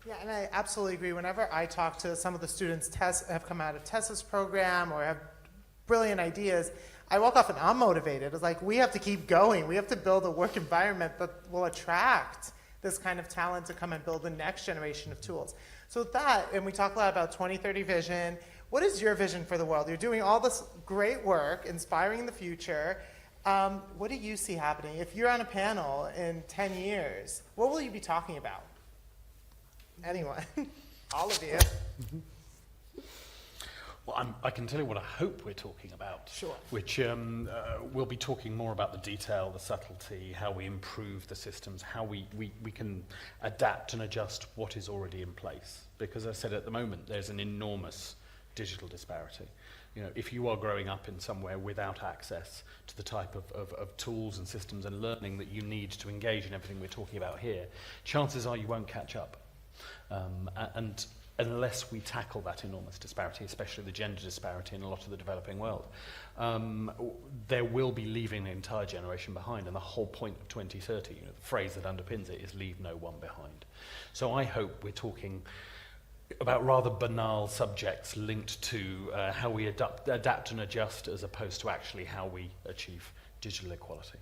Yeah, and I absolutely agree. Whenever I talk to some of the students have come out of Tess's program or have brilliant ideas, I walk off and I'm motivated. It's like, we have to keep going. We have to build a work environment that will attract this kind of talent to come and build the next generation of tools. So with that, and we talk a lot about 2030 vision, what is your vision for the world? You're doing all this great work, inspiring the future. What do you see happening? If you're on a panel in 10 years, what will you be talking about? Anyone? All of you. Well, I can tell you what I hope we're talking about. Sure. Which we'll be talking more about the detail, the subtlety, how we improve the systems, how we can adapt and adjust what is already in place. Because as I said, at the moment, there's an enormous digital disparity. You know, if you are growing up in somewhere without access to the type of tools and systems and learning that you need to engage in everything we're talking about here, chances are you won't catch up. And unless we tackle that enormous disparity, especially the gender disparity in a lot of the developing world, there will be leaving an entire generation behind. And the whole point of 2030, you know, the phrase that underpins it is leave no one behind. So I hope we're talking about rather banal subjects linked to how we adapt and adjust, as opposed to actually how we achieve digital equality.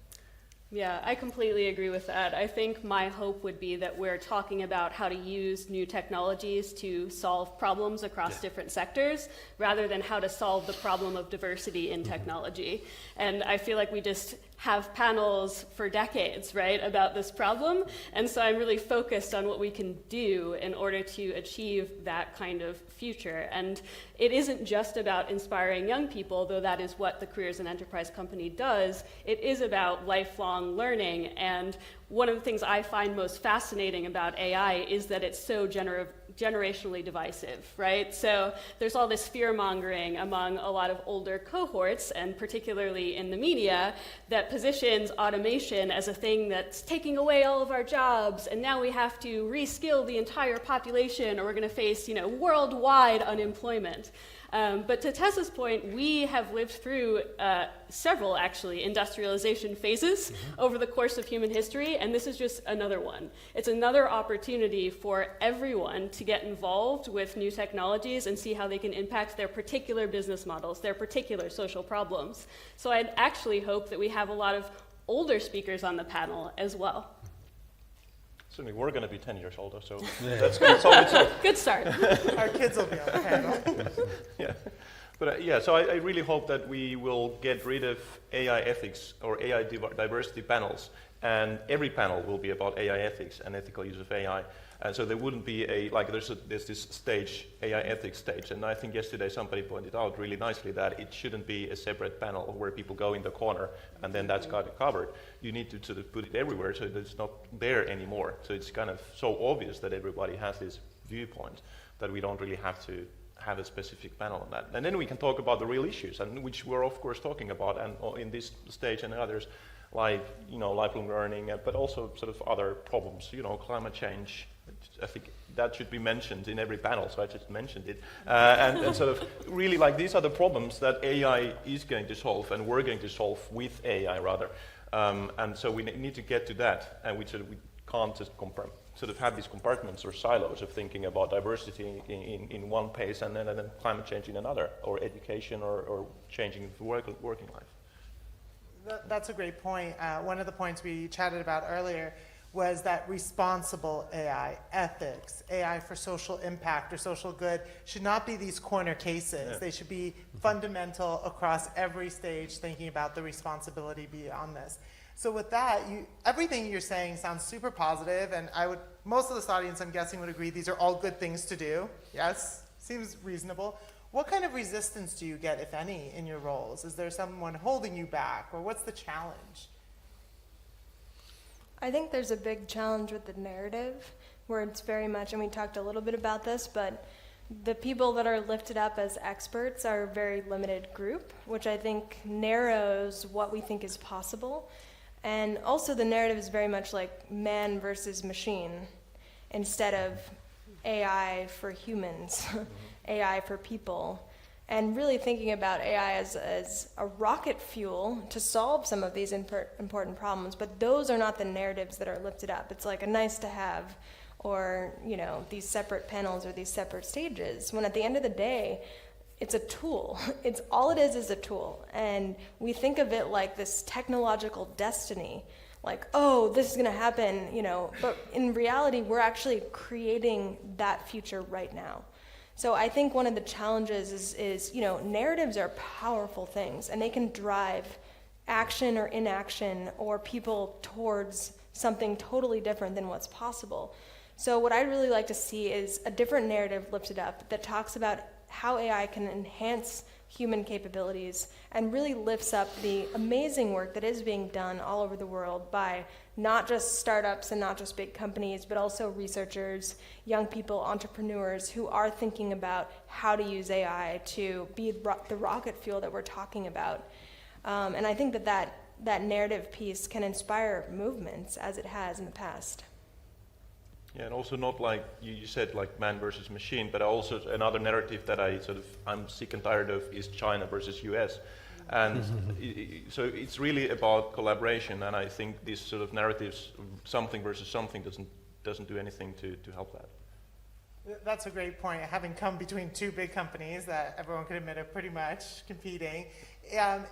Yeah, I completely agree with that. I think my hope would be that we're talking about how to use new technologies to solve problems across different sectors, rather than how to solve the problem of diversity in technology. And I feel like we just have panels for decades, right, about this problem. And so I'm really focused on what we can do in order to achieve that kind of future. And it isn't just about inspiring young people, though that is what the Careers and Enterprise Company does. It is about lifelong learning. And one of the things I find most fascinating about AI is that it's so generationally divisive, right? So there's all this fear-mongering among a lot of older cohorts, and particularly in the media, that positions automation as a thing that's taking away all of our jobs, and now we have to reskill the entire population, or we're going to face, worldwide unemployment. But to Tess's point, we have lived through several, actually, industrialization phases over the course of human history, and this is just another one. It's another opportunity for everyone to get involved with new technologies and see how they can impact their particular business models, their particular social problems. So I'd actually hope that we have a lot of older speakers on the panel as well. Certainly, we're going to be 10 years older, so that's going to solve itself. Good start. Our kids will be on the panel. Yeah, but so I really hope that we will get rid of AI ethics or AI diversity panels, and every panel will be about AI ethics and ethical use of AI. And so there wouldn't be there's this stage, AI ethics stage, and I think yesterday somebody pointed out really nicely that it shouldn't be a separate panel where people go in the corner and then that's got it covered. You need to sort of put it everywhere so that it's not there anymore. So it's kind of so obvious that everybody has this viewpoint that we don't really have to have a specific panel on that. And then we can talk about the real issues, and which we're of course talking about, and in this stage and others, like lifelong learning, but also sort of other problems, climate change. I think that should be mentioned in every panel, so I just mentioned it. And sort of really these are the problems that AI is going to solve, and we're going to solve with AI rather. And so we need to get to that, and we can't just sort of have these compartments or silos of thinking about diversity in one pace and then climate change in another, or education or changing the working life. That's a great point. One of the points we chatted about earlier was that responsible AI, ethics, AI for social impact or social good should not be these corner cases. Yeah. They should be fundamental across every stage, thinking about the responsibility beyond this. So with that, everything you're saying sounds super positive, and most of this audience, I'm guessing, would agree these are all good things to do. Yes? Seems reasonable. What kind of resistance do you get, if any, in your roles? Is there someone holding you back, or what's the challenge? I think there's a big challenge with the narrative, where it's very much, and we talked a little bit about this, but the people that are lifted up as experts are a very limited group, which I think narrows what we think is possible. And also the narrative is very much like man versus machine, instead of AI for humans, AI for people. And really thinking about AI as a rocket fuel to solve some of these important problems, but those are not the narratives that are lifted up. It's like a nice to have, or these separate panels or these separate stages, when at the end of the day, it's a tool. It's all it is a tool. And we think of it like this technological destiny, like, oh, this is gonna happen, but in reality, we're actually creating that future right now. So I think one of the challenges is narratives are powerful things, and they can drive action or inaction or people towards something totally different than what's possible. So what I'd really like to see is a different narrative lifted up that talks about how AI can enhance human capabilities and really lifts up the amazing work that is being done all over the world by not just startups and not just big companies, but also researchers, young people, entrepreneurs who are thinking about how to use AI to be the rocket fuel that we're talking about. And I think that narrative piece can inspire movements as it has in the past. Yeah, and also not like you said, like man versus machine, but also another narrative that I'm sick and tired of is China versus US. And so it's really about collaboration, and I think these sort of narratives, something versus something, doesn't do anything to help that. That's a great point. Having come between two big companies that everyone can admit are pretty much competing,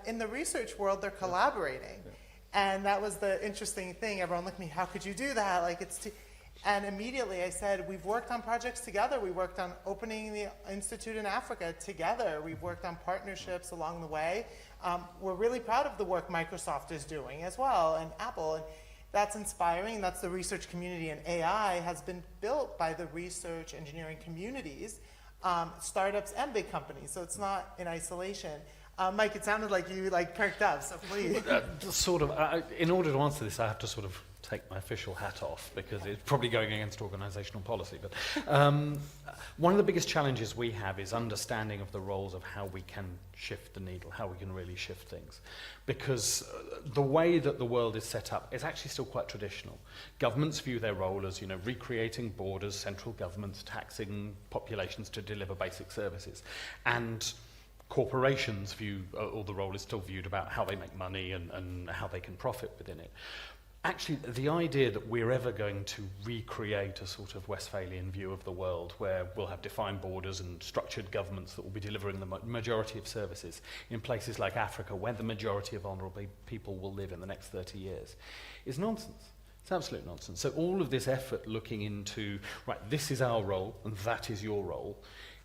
in the research world, they're collaborating. Yeah. And that was the interesting thing. Everyone looked at me, how could you do that? Like and immediately I said, we've worked on projects together. We worked on opening the institute in Africa together. We've worked on partnerships along the way. We're really proud of the work Microsoft is doing as well, and Apple. And that's inspiring. That's the research community, and AI has been built by the research engineering communities, startups and big companies. So it's not in isolation. Mike, it sounded like you perked up, so please. In order to answer this, I have to sort of take my official hat off because it's probably going against organizational policy. But one of the biggest challenges we have is understanding of the roles of how we can shift the needle, how we can really shift things. Because the way that the world is set up is actually still quite traditional. Governments view their role as, recreating borders, central governments taxing populations to deliver basic services. And corporations view, or the role is still viewed about how they make money and how they can profit within it. Actually, the idea that we're ever going to recreate a sort of Westphalian view of the world where we'll have defined borders and structured governments that will be delivering the majority of services in places like Africa, where the majority of vulnerable people will live in the next 30 years, is nonsense. It's absolute nonsense. So all of this effort looking into, right, this is our role and that is your role,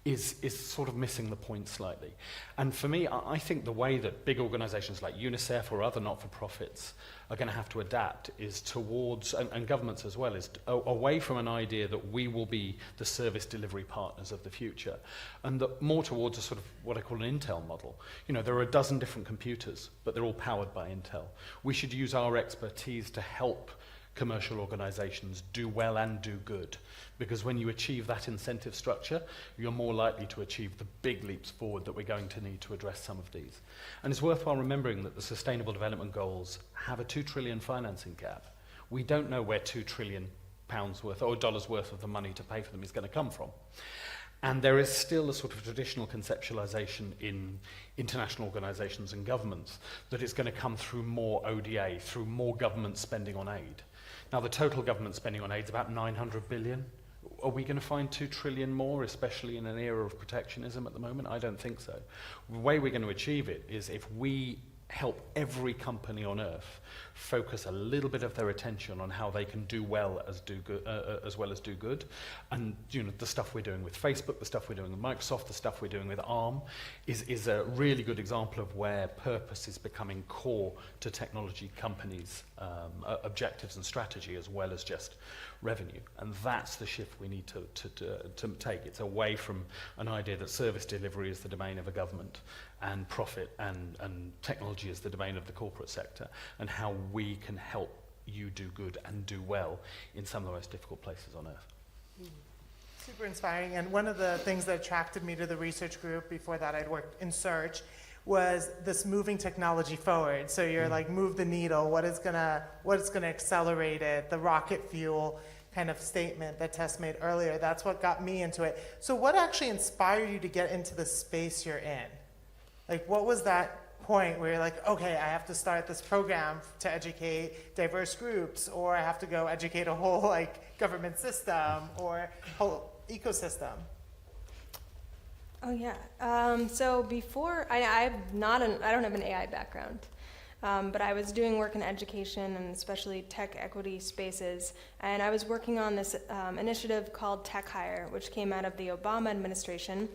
is sort of missing the point slightly. And for me, I think the way that big organizations like Unicef or other not-for-profits are going to have to adapt is towards, and governments as well, is away from an idea that we will be the service delivery partners of the future, and that more towards a sort of what I call an Intel model. There are a dozen different computers, but they're all powered by Intel. We should use our expertise to help commercial organizations do well and do good, because when you achieve that incentive structure, you're more likely to achieve the big leaps forward that we're going to need to address some of these. And it's worthwhile remembering that the Sustainable Development Goals have a $2 trillion financing gap. We don't know where £2 trillion worth or dollars worth of the money to pay for them is going to come from. And there is still a sort of traditional conceptualization in international organizations and governments that it's going to come through more ODA, through more government spending on aid. Now, the total government spending on aid is about 900 billion. Are we going to find 2 trillion more, especially in an era of protectionism at the moment? I don't think so. The way we're going to achieve it is if we help every company on earth focus a little bit of their attention on how they can do well as do good, as well as do good. And the stuff we're doing with Facebook, the stuff we're doing with Microsoft, the stuff we're doing with ARM is a really good example of where purpose is becoming core to technology companies' objectives and strategy, as well as just revenue. And that's the shift we need to take. It's away from an idea that service delivery is the domain of a government and profit and technology is the domain of the corporate sector, and how we can help you do good and do well in some of the most difficult places on earth. Super inspiring. And one of the things that attracted me to the research group, before that I'd worked in search, was this moving technology forward. So you're like, move the needle, what is gonna accelerate it, the rocket fuel kind of statement that Tess made earlier. That's what got me into it. So what actually inspired you to get into the space you're in? Like, what was that point where you're like, okay, I have to start this program to educate diverse groups, or I have to go educate a whole government system or whole ecosystem? Oh yeah. So before, I don't have an AI background, but I was doing work in education and especially tech equity spaces, and I was working on this initiative called Tech Hire, which came out of the Obama administration,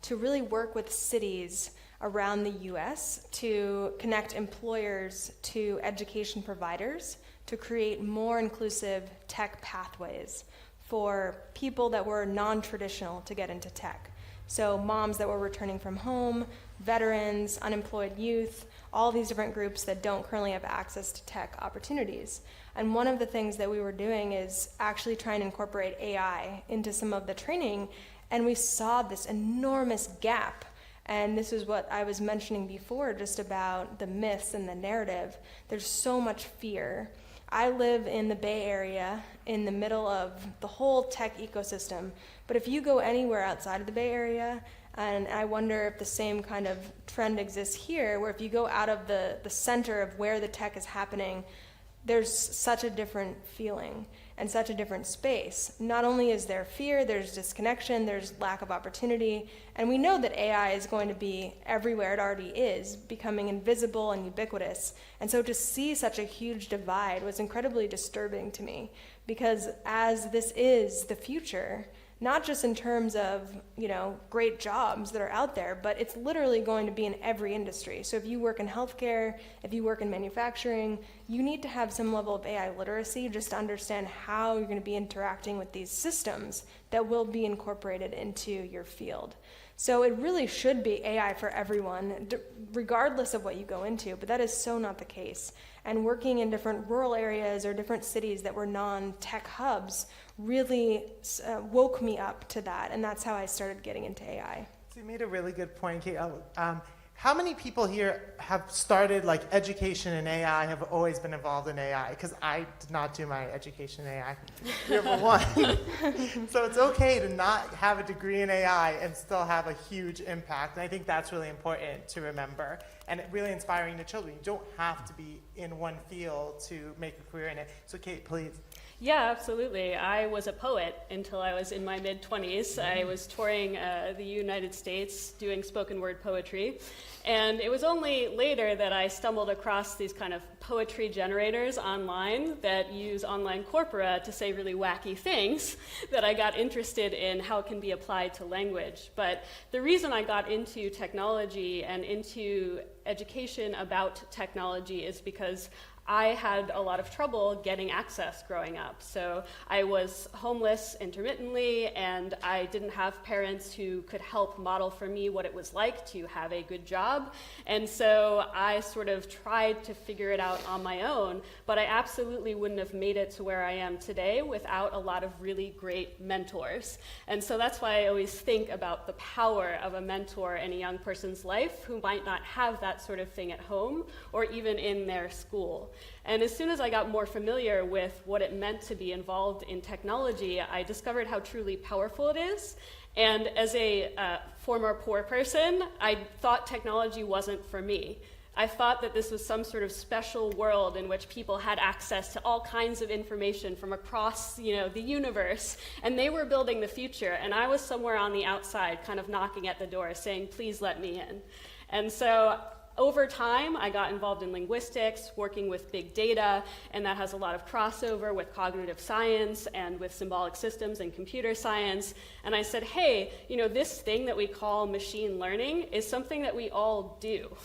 to really work with cities around the US to connect employers to education providers to create more inclusive tech pathways for people that were non-traditional to get into tech. So moms that were returning from home, veterans, unemployed youth, all these different groups that don't currently have access to tech opportunities. And one of the things that we were doing is actually trying to incorporate AI into some of the training, and we saw this enormous gap. And this is what I was mentioning before, just about the myths and the narrative. There's so much fear. I live in the Bay Area, in the middle of the whole tech ecosystem, but if you go anywhere outside of the Bay Area, and I wonder if the same kind of trend exists here, where if you go out of the center of where the tech is happening, there's such a different feeling and such a different space. Not only is there fear, there's disconnection, there's lack of opportunity, and we know that AI is going to be everywhere. It already is, becoming invisible and ubiquitous. And so to see such a huge divide was incredibly disturbing to me, because as this is the future, not just in terms of, great jobs that are out there, but it's literally going to be in every industry. So if you work in healthcare, if you work in manufacturing, you need to have some level of AI literacy just to understand how you're going to be interacting with these systems that will be incorporated into your field. So it really should be AI for everyone, regardless of what you go into, but that is so not the case. And working in different rural areas or different cities that were non-tech hubs really woke me up to that, and that's how I started getting into AI. So you made a really good point, Kate. How many people here have started education in AI, have always been involved in AI? Because I did not do my education in AI. You're the one. So it's okay to not have a degree in AI and still have a huge impact. And I think that's really important to remember, and really inspiring to children. You don't have to be in one field to make a career in it. So Kate, please. Yeah, absolutely. I was a poet until I was in my mid-20s. I was touring the United States doing spoken word poetry. And it was only later that I stumbled across these kind of poetry generators online that use online corpora to say really wacky things that I got interested in how it can be applied to language. But the reason I got into technology and into education about technology is because I had a lot of trouble getting access growing up. So I was homeless intermittently, and I didn't have parents who could help model for me what it was like to have a good job. And so I sort of tried to figure it out on my own, but I absolutely wouldn't have made it to where I am today without a lot of really great mentors. And so that's why I always think about the power of a mentor in a young person's life who might not have that sort of thing at home or even in their school. And as soon as I got more familiar with what it meant to be involved in technology, I discovered how truly powerful it is. And as a former poor person, I thought technology wasn't for me. I thought that this was some sort of special world in which people had access to all kinds of information from across, the universe, and they were building the future, and I was somewhere on the outside, kind of knocking at the door, saying, "Please let me in." And so over time, I got involved in linguistics, working with big data, and that has a lot of crossover with cognitive science and with symbolic systems and computer science. And I said, hey, this thing that we call machine learning is something that we all do.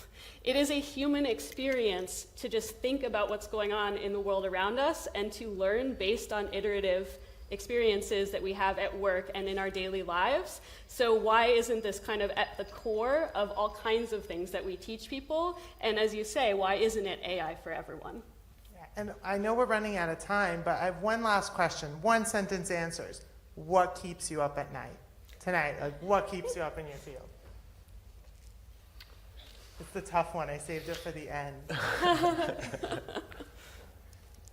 It is a human experience to just think about what's going on in the world around us and to learn based on iterative experiences that we have at work and in our daily lives. So why isn't this kind of at the core of all kinds of things that we teach people? And as you say, why isn't it AI for everyone? Yeah, and I know we're running out of time, but I have one last question. One sentence answers. What keeps you up at night? Tonight, what keeps you up in your field? It's the tough one. I saved it for the end.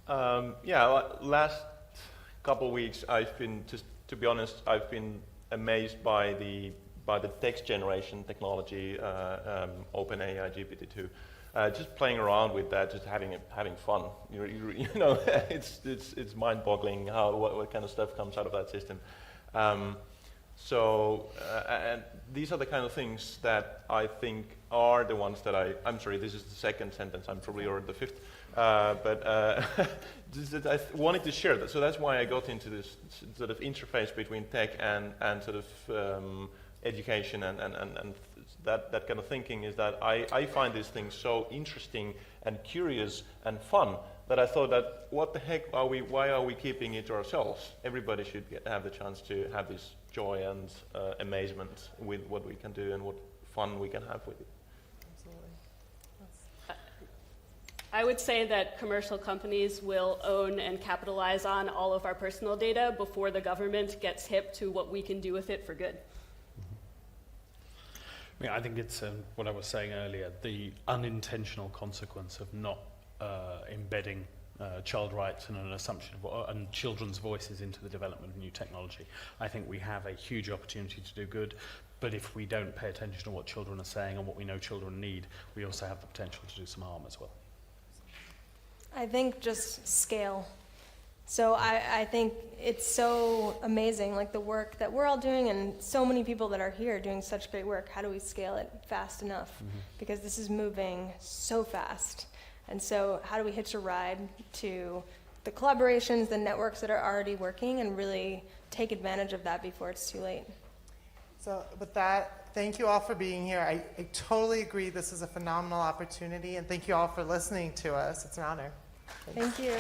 Last couple of weeks, I've been, to be honest, I've been amazed by the text generation technology, OpenAI GPT-2. Just playing around with that, just having fun. It's mind-boggling what kind of stuff comes out of that system. And these are the kind of things that I think are the ones that I'm sorry, this is the second sentence, I'm probably already the fifth. I wanted to share that, so that's why I got into this sort of interface between tech and sort of education and that kind of thinking, is that I find these things so interesting and curious and fun that I thought that what the heck why are we keeping it to ourselves? Everybody should have the chance to have this joy and amazement with what we can do and what fun we can have with it. I would say that commercial companies will own and capitalize on all of our personal data before the government gets hip to what we can do with it for good. I think it's what I was saying earlier, the unintentional consequence of not embedding child rights and an assumption of, and children's voices into the development of new technology. I think we have a huge opportunity to do good, but if we don't pay attention to what children are saying and what we know children need, we also have the potential to do some harm as well. I think just scale. So I think it's so amazing, like the work that we're all doing and so many people that are here doing such great work. How do we scale it fast enough? Because this is moving so fast. And so how do we hitch a ride to the collaborations, the networks that are already working and really take advantage of that before it's too late? So with that, thank you all for being here. I totally agree this is a phenomenal opportunity, and thank you all for listening to us. It's an honor. Thank you.